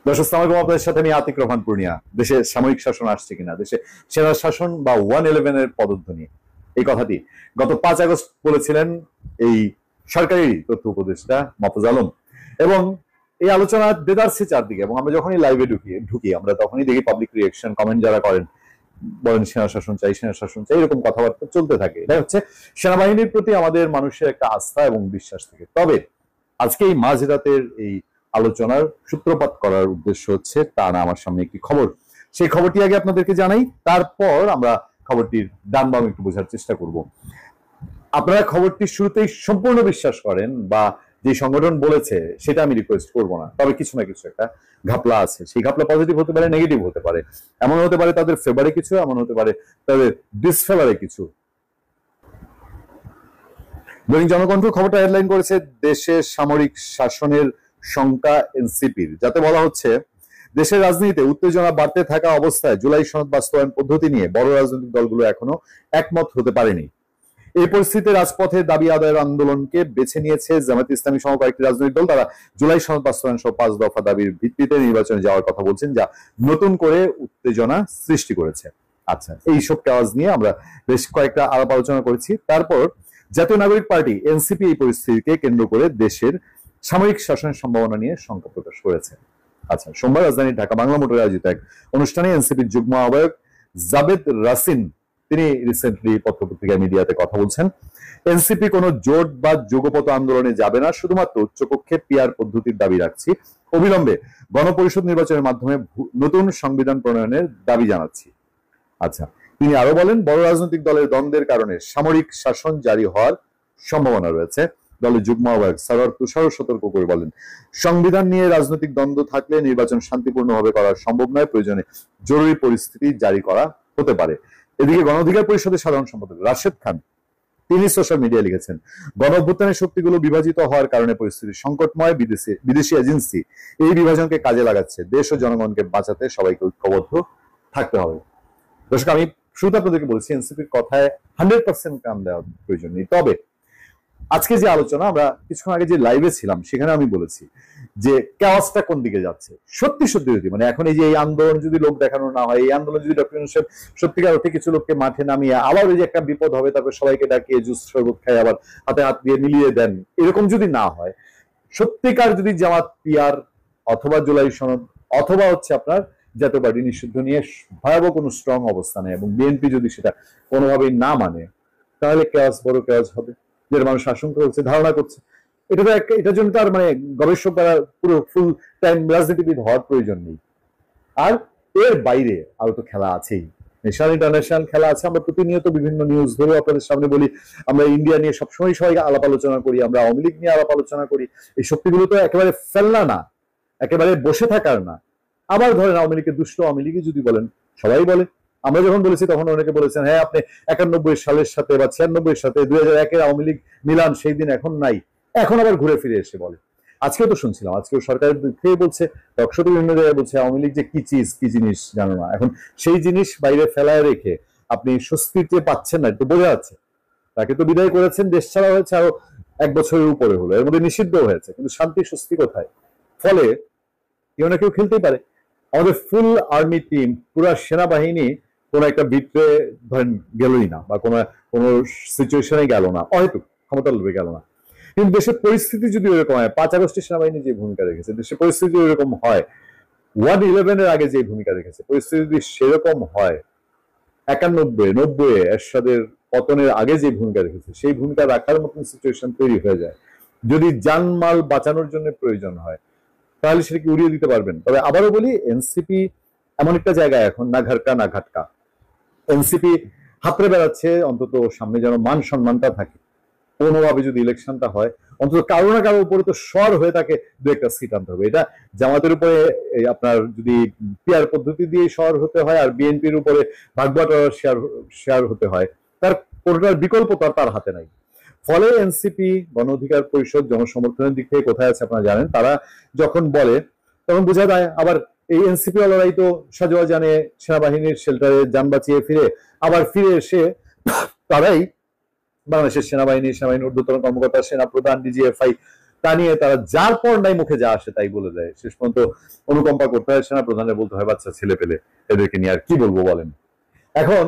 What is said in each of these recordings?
দর্শক আসসালামু আলাইকুম, আপনাদের সাথে আমি আতিক রহমান পূর্ণিয়া। দেশে সামরিক শাসন আসছে কিনা, দেশে সেনা শাসন বা 111 এর পদধ্বনি, এই কথাটি গত 5 আগস্ট বলেছিলেন এই সরকারি তথ্য উপদেষ্টা মাহফুজ আলম। এবং এই আলোচনা দেদারছে চারদিকে, এবং আমরা যখনই লাইভে ঢুকি আমরা তখনই দেখি পাবলিক রিয়েকশন, কমেন্ট যারা করেন বলেন সেনা শাসন চাই, সেনা শাসন চাই, এরকম কথাবার্তা চলতে থাকে। এটা হচ্ছে সেনাবাহিনীর প্রতি আমাদের মানুষের একটা আস্থা এবং বিশ্বাস থেকে। তবে আজকে এই মাঝরাতের এই আলোচনার সূত্রপাত করার উদ্দেশ্য হচ্ছে তা না, আমার সামনে একটি খবর, সেই খবরটি আগে আপনাদেরকে জানাই, তারপর আমরা খবরটির ডান বাম একটু বোঝার চেষ্টা করব। আপনারা খবরটি শুরুতেই সম্পূর্ণ বিশ্বাস করেন বা যে সংগঠন বলেছে সেটা আমি রিকোয়েস্ট করব না, তবে কিছু না কিছু একটা ঘাপলা আছে। সেই ঘাপলা পজিটিভ হতে পারে, নেগেটিভ হতে পারে, এমন হতে পারে তাদের ফেভারে কিছু, এমন হতে পারে তাদের ডিসফেভারে কিছু। দৈনিক জনকণ্ঠ খবরটা হেডলাইন করেছে দেশে সামরিক শাসনের শঙ্কা এনসিপির, যাতে বলা হচ্ছে দেশের রাজনীতিতে উত্তেজনা বাড়তে থাকা অবস্থায় জুলাই সনদ বাস্তবায়ন পদ্ধতি নিয়ে বড় রাজনৈতিক দলগুলো এখনো একমত হতে পারেনি। এই পরিস্থিতিতে রাজপথে দাবি আদায়ের আন্দোলনকে বেছে নিয়েছে জামায়াতে ইসলামী সহ কয়েকটি রাজনৈতিক দল। তারা জুলাই সনদ বাস্তবায়ন সহ 5 দফা দাবির ভিত্তিতে নির্বাচনে যাওয়ার কথা বলছেন, যা নতুন করে উত্তেজনা সৃষ্টি করেছে। আচ্ছা, এইসব কাজ নিয়ে আমরা বেশ কয়েকটা আলাপ আলোচনা করেছি। তারপর জাতীয় নাগরিক পার্টি এনসিপি এই পরিস্থিতিকে কেন্দ্র করে দেশের সামরিক শাসনের সম্ভাবনা নিয়ে শঙ্কা প্রকাশ করেছে। আচ্ছা, সোমবার রাজধানী ঢাকা বাংলা মোটরে আয়োজিত এক অনুষ্ঠানে এনসিপির যুগ্ম আহ্বায়ক জাবেদ রাসিন, তিনি রিসেন্টলি পত্রপত্রিকা মিডিয়াতে কথা বলছেন। এনসিপি কোনো জোট বা যুগপত আন্দোলনে যাবে না, শুধুমাত্র উচ্চকক্ষে পিআর পদ্ধতির দাবি রাখছি, অবিলম্বে গণপরিষদ নির্বাচনের মাধ্যমে নতুন সংবিধান প্রণয়নের দাবি জানাচ্ছি। আচ্ছা, তিনি আরো বলেন বড় রাজনৈতিক দলের দ্বন্দ্বের কারণে সামরিক শাসন জারি হওয়ার সম্ভাবনা রয়েছে। দলের যুগ্ম আহ্বায়ক সারোয়ার তুষারও সতর্ক করে বলেন, সংবিধান নিয়ে রাজনৈতিক দ্বন্দ্ব থাকলে নির্বাচন শান্তিপূর্ণভাবে করা সম্ভব নয়, প্রয়োজনে জরুরি পরিস্থিতি জারি করা হতে পারে। এদিকে গণ অধিকার পরিষদের সাধারণ সম্পাদক রাশেদ খান, তিনি সোশ্যাল মিডিয়ায় লিখেছেন, গণ অভ্যুত্থানের শক্তিগুলো বিভাজিত হওয়ার কারণে পরিস্থিতি সংকটময়, বিদেশি এজেন্সি এই বিভাজনকে কাজে লাগাচ্ছে, দেশ ও জনগণকে বাঁচাতে সবাইকে ঐক্যবদ্ধ থাকতে হবে। দর্শক, আমি শুরুতে আপনাদেরকে বলছি এনসিপির কথায় 100% কান দেওয়ার প্রয়োজন নেই। তবে আজকে যে আলোচনা, আমরা কিছুক্ষণ আগে যে লাইভে ছিলাম সেখানে আমি বলেছি যে কেওয়াসটা কোন দিকে যাচ্ছে। সত্যি সত্যি যদি মানে এখন এই যে এই আন্দোলন যদি লোক দেখানো না হয়, এই আন্দোলন যদি ডক্টর ইউনূস সত্যিকার অর্থে কিছু লোককে মাঠে নামিয়ে আবার ওই যে একটা বিপদ হবে, তারপর সবাইকে ডাকিয়ে জুস শরবত খাই আবার হাতে হাত দিয়ে মিলিয়ে দেন, এরকম যদি না হয়, সত্যিকার যদি জামাত পিআর অথবা জুলাই সনদ অথবা হচ্ছে আপনার জাতীয় পার্টি নিষিদ্ধ নিয়ে ভয়াবহ কোনো স্ট্রং অবস্থানে এবং বিএনপি যদি সেটা কোনোভাবেই না মানে, তাহলে কেওয়াস বড় কেওয়াস হবে, যেটা মানুষ আশঙ্কা করছে, ধারণা করছে। এটা তো এটার জন্য তার মানে গবেষক বা পুরো ফুল টাইম রাজনীতিবিদ হওয়ার প্রয়োজন নেই। আর এর বাইরে আরো তো খেলা আছেই, ন্যাশনাল ইন্টারন্যাশনাল খেলা আছে। আমরা প্রতিনিয়ত বিভিন্ন নিউজ ধরে আপনাদের সামনে বলি, আমরা ইন্ডিয়া নিয়ে সবসময় সবাই আলাপ আলোচনা করি, আমরা আওয়ামী লীগ নিয়ে আলাপ আলোচনা করি। এই শক্তিগুলো তো একেবারে ফেলনা না, একেবারে বসে থাকার না। আবার ধরেন আওয়ামী লীগের দুষ্ট আওয়ামী লীগই যদি বলেন, সবাই বলে, আমরা যখন বলেছি তখন অনেকে বলেছেন হ্যাঁ আপনি 91 সালের সাথে বা 96 সাথে 2001-এর আওয়ামী লীগ মিলান সেই দিন এখন নাই, এখন আবার ঘুরে ফিরে এসে বলে। আজকেও তো শুনছিলাম, আজকেও সরকারের থেকে বলছে, টকশোতে বিভিন্ন জায়গায় বলছে আওয়ামী লীগ যে কি চিজ কি জিনিস জানো না। এখন সেই জিনিস বাইরে ফেলায় রেখে আপনি স্বস্তিতে পাচ্ছেন না, একটু বোঝা যাচ্ছে। তাকে তো বিদায় করেছেন, দেশ ছাড়া হয়েছে আরো 1 বছরের উপরে হলো, এর মধ্যে নিষিদ্ধ হয়েছে, কিন্তু শান্তি স্বস্তি কোথায়? ফলে কেউ না কেউ খেলতেই পারে। আমাদের ফুল আর্মি টিম, পুরা সেনাবাহিনী কোন একটা বিট্রে ধরেন গেলই না, বা কোন সিচুয়েশনে গেল না, হয়তো ক্ষমতা লোভে গেল না, কিন্তু দেশের পরিস্থিতি যদি ওইরকম হয়, 5 আগস্টে সেনাবাহিনী যে ভূমিকা রেখেছে, দেশের পরিস্থিতি ওইরকম হয়, 111-এর আগে যে ভূমিকা রেখেছে, পরিস্থিতি যদি সেরকম হয়, 91-90 এরশাদের পতনের আগে যে ভূমিকা রেখেছে, সেই ভূমিকা রাখার মতন সিচুয়েশন তৈরি হয়ে যায়, যদি জানমাল বাঁচানোর জন্য প্রয়োজন হয়, তাহলে সেটাকে উড়িয়ে দিতে পারবেন। তবে আবারও বলি, এনসিপি এমন একটা জায়গায় এখন না ঘাটকা না ঘাটকা, এনসিপি হাতড়ে বেড়াচ্ছে অন্তত সামনে যেন মান সম্মানটা থাকে। কোনোভাবে যদি ইলেকশনটা হয়, অন্তত কারো না কারো উপরে তো স্বর হয়ে তাকে 2-একটা সিট আনতে হবে। এটা জামাতের উপরে আপনার যদি পিআর পদ্ধতি দিয়ে স্বর হতে হয়, আর বিএনপির উপরে ভাগবাটোয়ারা শেয়ার হতে হয়, তার কোনোটার বিকল্প তার হাতে নাই। ফলে এনসিপি, গণ অধিকার পরিষদ জনসমর্থনের দিক থেকে কোথায় আছে আপনারা জানেন। তারা যখন বলে তখন বোঝা যায় আবার এই এনসিপি ওয়ালারাই তো সাজোয়া জানে সেনাবাহিনীর শেল্টারে যান বাঁচিয়ে আবার ফিরে এসে তারাই বাংলাদেশের সেনাবাহিনীর ঊর্ধ্বতন কর্মকর্তা, সেনা প্রধান, ডিজিএফআই তা নিয়ে তারা যার পর নাই মুখে যা আসে তাই বলে দেয়। শেষ পর্যন্ত অনুকম্পা করতে হয় সেনা প্রধানের, বলতে হয় বাচ্চা ছেলে পেলে, এদেরকে নিয়ে আর কি বলবো বলেন। এখন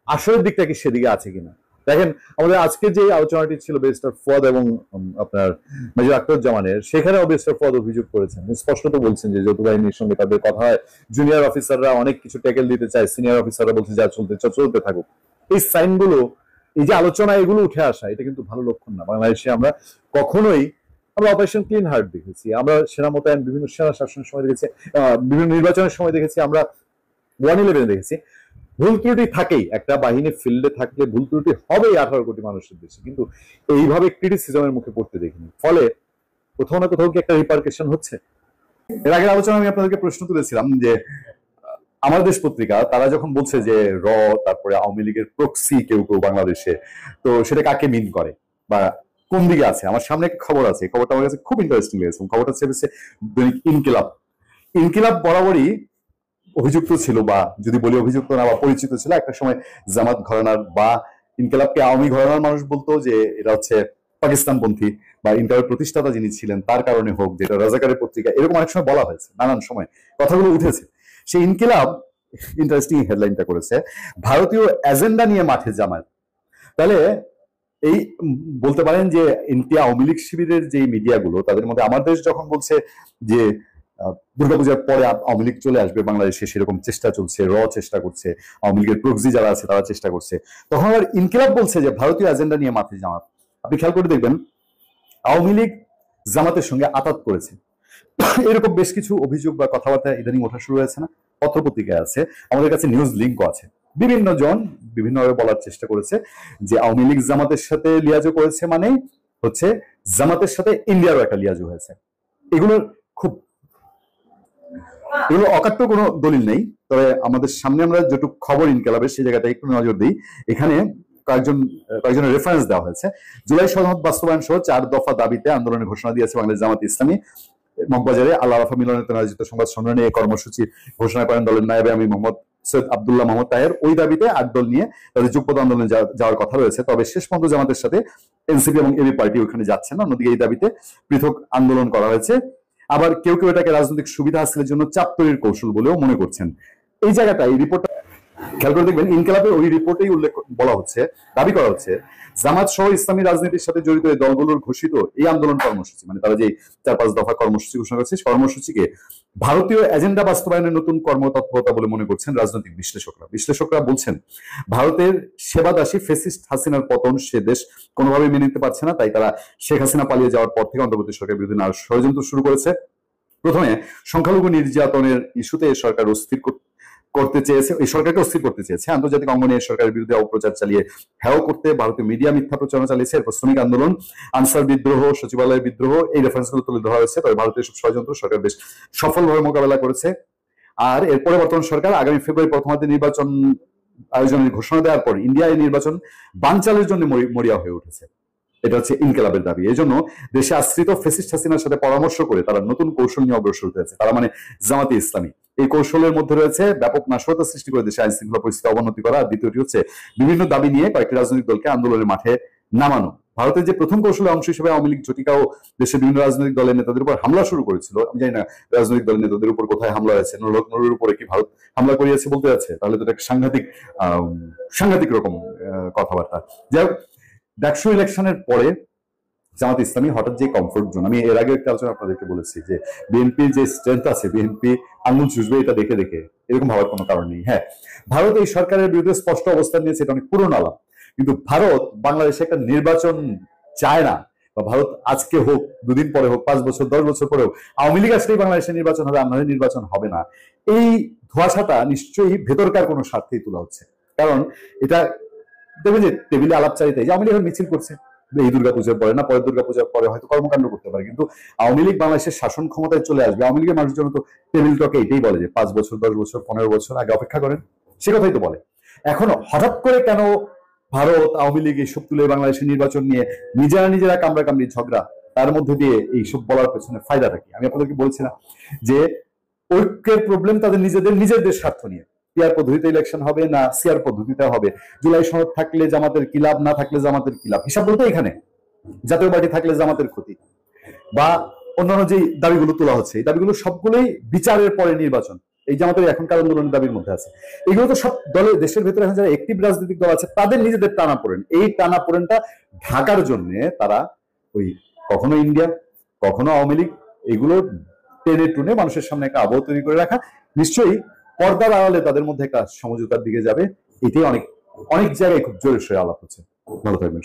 আসলের দিকটা কি সেদিকে আছে কিনা দেখেন। আমাদের আজকে যে আলোচনাটি ছিল ব্যারিস্টার ফুয়াদ এবং আপনার মেজর আখতারুজ্জামানের, সেখানেও ব্যারিস্টার ফুয়াদ অভিযোগ করেছেন, স্পষ্টত বলছেন যে যৌথ বাহিনীর সঙ্গে তাদের কথা হয়, জুনিয়র অফিসাররা অনেক কিছু ট্যাকেল দিতে চায়, সিনিয়র অফিসাররা বলছে যা চলতে থাকুক। এই সাইনগুলো, এই যে আলোচনা, এগুলো উঠে আসা, এটা কিন্তু ভালো লক্ষণ না। বাংলাদেশে আমরা কখনোই, আমরা অপারেশন ক্লিন হার্ট দেখেছি, আমরা সেনা মোতায়েন বিভিন্ন সেনা শাসনের সময় দেখেছি, বিভিন্ন নির্বাচনের সময় দেখেছি, আমরা 1/11 দেখেছি। ভুল ত্রুটি থাকেই, একটা বাহিনী ফিল্ডে থাকলে ভুল ত্রুটি হবেই 18 কোটি মানুষের দেশে, কিন্তু এইভাবে ক্রিটিসিজমের মুখে পড়তে দেখিনি। ফলে কোথাও না কোথাও কি একটা রিপারকেশন হচ্ছে। এর আগের আলোচনা আমি আপনাদেরকে প্রশ্ন তুলেছিলাম যে আমার দেশ পত্রিকা তারা যখন বলছে যে তারপরে আওয়ামী লীগের প্রক্সি কেউ কেউ বাংলাদেশে, তো সেটা কাকে মিন করে বা কোন দিকে আছে। আমার সামনে একটা খবর আছে, খবরটা আমার কাছে খুব ইন্টারেস্টিং লেগেছে। খবরটা হচ্ছে দৈনিক ইনকিলাব। ইনকিলাব বরাবরই অভিযুক্ত ছিল, বা যদি বলি অভিযুক্ত না, বা পরিচিত ছিল একটা সময় জামাত ঘরানার, বা ইনকিলাবকে আওয়ামী ঘরানার মানুষ বলতো যে এটা হচ্ছে পাকিস্তানপন্থী, বা ইনকিলাবের প্রতিষ্ঠাতা যিনি ছিলেন তার কারণে হোক, যেটা রাজাকারের পত্রিকা, এরকম অনেক সময় বলা হয়েছে, নানান সময় কথাগুলো উঠেছে। সেই ইনকিলাব ইন্টারেস্টিং হেডলাইনটা করেছে, ভারতীয় এজেন্ডা নিয়ে মাঠে জামাত। তাহলে এই বলতে পারেন যে ইন্ডিয়া আওয়ামী লীগ শিবিরের যে মিডিয়াগুলো, তাদের মধ্যে আমার দেশ যখন বলছে যে দুর্গাপূজার পরে আওয়ামী লীগ চলে আসবে বাংলাদেশে, সেরকম চেষ্টা চলছে, চেষ্টা করছে, আওয়ামী লীগের প্রক্সি যারা আছে তারা চেষ্টা করছে, তখন আবার ইনকিলাব বলছে যে ভারতীয় এজেন্ডা নিয়ে মাঠে জামাত। আপনি খেয়াল করে দেখবেন আওয়ামী লীগ জামাতের সঙ্গে আতাত করেছে, এরকম বেশ কিছু অভিযোগ বা কথাবার্তা ইদানিং ওঠা শুরু হয়েছে না? পত্রপত্রিকায় আছে, আমাদের কাছে নিউজ লিঙ্কও আছে। বিভিন্ন জন বিভিন্নভাবে বলার চেষ্টা করেছে যে আওয়ামী লীগ জামাতের সাথে লিয়াজো করেছে, মানে হচ্ছে জামাতের সাথে ইন্ডিয়ারও একটা লিয়াজো হয়েছে। এগুলোর এগুলো অকাট্য কোনো দলিল নেই, তবে আমাদের সামনে আমরা যেটুকু খবর ইনকিলাবের সেই জায়গাটা একটু নজর দিই। এখানে কয়েকজনের রেফারেন্স দেওয়া হয়েছে। জুলাই সনদ বাস্তবায়ন সহ 4 দফা দাবিতে আন্দোলনের ঘোষণা দিয়েছে বাংলাদেশ জামাত ইসলামী। মগবাজারে আল্লাহ রাফা মিলনায়তন আয়োজিত সংবাদ সম্মেলনে এই কর্মসূচি ঘোষণা করেন দলের নায়েবে আমি মোহাম্মদ সৈয়দ আব্দুল্লাহ মোহাম্মদ তাহের। ওই দাবিতে 8 দল নিয়ে তাদের যুগপৎ আন্দোলনে যাওয়ার কথা রয়েছে, তবে শেষ পর্যন্ত জামাতের সাথে এনসিপি এবং এবি পার্টি ওখানে যাচ্ছে না। অন্যদিকে এই দাবিতে পৃথক আন্দোলন করা হয়েছে। আবার কেউ কেউ এটাকে রাজনৈতিক সুবিধা হাসিলের জন্য চাপ তৈরির কৌশল বলেও মনে করছেন। এই জায়গাটা, এই রিপোর্টটা খেয়াল করে দেখবেন, ইনকিলাবের ওই রিপোর্টেই উল্লেখ বলা হচ্ছে, দাবি করা হচ্ছে জামাত সহ ইসলামী রাজনীতির সাথে জড়িত এই দলগুলোর ঘোষিত এই আন্দোলন কর্মসূচি, মানে তারা যে 4-5 দফা কর্মসূচি ঘোষণা করেছে, কর্মসূচিকে ভারতীয় এজেন্ডা বাস্তবায়নের নতুন কর্মতৎপরতা বলে মনে করছেন রাজনৈতিক বিশ্লেষকরা বলছেন ভারতের সেবাদাসী ফেসিস্ট হাসিনার পতন সে দেশ কোনোভাবেই মেনে নিতে পারছে না, তাই তারা শেখ হাসিনা পালিয়ে যাওয়ার পর থেকে অন্তর্বর্তী সরকারের বিরুদ্ধে নানা ষড়যন্ত্র শুরু করেছে। প্রথমে সংখ্যালঘু নির্যাতনের ইস্যুতে সরকার করতে চেয়েছে, এই সরকারকে অস্থির করতে চেয়েছে। আন্তর্জাতিক অঙ্গনে সরকারের বিরুদ্ধে অপপ্রচার চালিয়ে হেয় করতে ভারতীয় মিডিয়া মিথ্যা প্রচারণা চালিয়েছে। এরপর শ্রমিক আন্দোলন, আনসার বিদ্রোহ, সচিবালয় বিদ্রোহ, এই রেফারেন্সগুলো তুলে ধরা হয়েছে। তবে ভারতের সব ষড়যন্ত্র সরকার বেশ সফলভাবে মোকাবেলা করেছে। আর এরপরে বর্তমান সরকার আগামী ফেব্রুয়ারি প্রথমার্ধে নির্বাচন আয়োজনের ঘোষণা দেওয়ার পর ইন্ডিয়া এই নির্বাচন বানচালের জন্য মরিয়া হয়ে উঠেছে। এটা হচ্ছে ইনকিলাবের দাবি। এই জন্য দেশে আশ্রিত ফেসিস্ট হাসিনার সাথে পরামর্শ করে তারা নতুন কৌশল নিয়ে অগ্রসর হয়েছে, তারা মানে জামাতে ইসলামী। এই কৌশলের মধ্যে রয়েছে ব্যাপক নাশকতা সৃষ্টি করে দেশে আইন শৃঙ্খলা পরিস্থিতি অবনতি করা। দ্বিতীয়টি হচ্ছে বিভিন্ন দাবি নিয়ে কয়েকটি রাজনৈতিক দলকে আন্দোলনের মাঠে নামানো। ভারতের যে প্রথম কৌশলের অংশ হিসেবে আওয়ামী লীগ জটিকাও দেশের বিভিন্ন রাজনৈতিক দলের নেতাদের উপর হামলা শুরু করেছিল। আমি জানি না রাজনৈতিক দলের নেতাদের উপর কোথায় হামলা হয়েছে, নুরুর উপরে কি ভারত হামলা করিয়েছে বলতে যাচ্ছে, তাহলে তো একটা সাংঘাতিক রকম কথাবার্তা। যাই হোক, ডাকসু ইলেকশনের পরে জামাত ইসলামী হঠাৎ যে কমফোর্ট জোন, আমি এর আগে একটা আলোচনা আপনাদেরকে বলেছি যে বিএনপির যে স্ট্রেংথ আছে, বিএনপি আঙুল চুষবে এটা দেখে এরকম ভাবার কোনো কারণ নেই। হ্যাঁ, ভারত এই সরকারের বিরুদ্ধে স্পষ্ট অবস্থান নিয়েছে, এটা অনেক পুরনো আলাপ, কিন্তু ভারত বাংলাদেশে একটা নির্বাচন চায় না। বা ভারত আজকে হোক, 2 দিন পরে হোক, 5 বছর 10 বছর পরেও আওয়ামী লীগ আসলেই বাংলাদেশে নির্বাচন হবে, আমাদের নির্বাচন হবে না, এই ধোঁয়াশাটা নিশ্চয়ই ভেতরকার কোনো স্বার্থেই তোলা হচ্ছে। কারণ এটা দেখবেন যে টেবিলে আলাপচারিতায় যে আওয়ামী লীগ মিছিল করছে, এই দুর্গাপূজার পরে না, পরের দুর্গাপূজার পরে হয়তো কর্মকাণ্ড করতে পারে, কিন্তু আওয়ামী লীগ বাংলাদেশের শাসন ক্ষমতায় চলে আসবে। আওয়ামী লীগের মানুষজন তো টেবিল টকে এটাই বলে যে 5 বছর 10 বছর 15 বছর আগে অপেক্ষা করেন, সে কথাই তো বলে। এখন হঠাৎ করে কেন ভারত আওয়ামী লীগ এইসব তুলে বাংলাদেশের নির্বাচন নিয়ে নিজেরা কামড়াকামড়ি ঝগড়া, তার মধ্যে দিয়ে এইসব বলার পেছনে ফায়দাটা কি? আমি আপনাদেরকে বলছিলাম যে ঐক্যের প্রবলেম তাদের নিজেদের স্বার্থ নিয়ে। পিআর পদ্ধতিতে ইলেকশন হবে না সিআর পদ্ধতিতে হবে, জুলাই সনদ থাকলে জামাতের কি লাভ, না থাকলে জামাতের কি লাভ, হিসাব বলতে এখানে জাতীয় পার্টি থাকলে জামাতের ক্ষতি। বা অন্যান্য যে দাবিগুলো তোলা হচ্ছে, এই দাবিগুলো সবগুলোই বিচারের পরে নির্বাচন, এই যে আমাদের এখনকার আন্দোলনের দাবির মধ্যে আছে। এগুলো তো সব দলের, দেশের ভেতরে এখন যারা একটিভ রাজনৈতিক দল আছে তাদের নিজেদের টানাপোড়েন। এই টানাপোড়েনটা ঢাকার জন্য তারা ওই কখনো ইন্ডিয়া, কখনো আওয়ামী লীগ, এগুলো টেনে টুনে মানুষের সামনে একটা আবহ তৈরি করে রাখা। নিশ্চয়ই পর্দার আড়ালে তাদের মধ্যে একটা সমঝোতার দিকে যাবে, এটাই অনেক অনেক জায়গায় খুব জোরে সোরে আলাপ হচ্ছে। ভালো থাকবেন।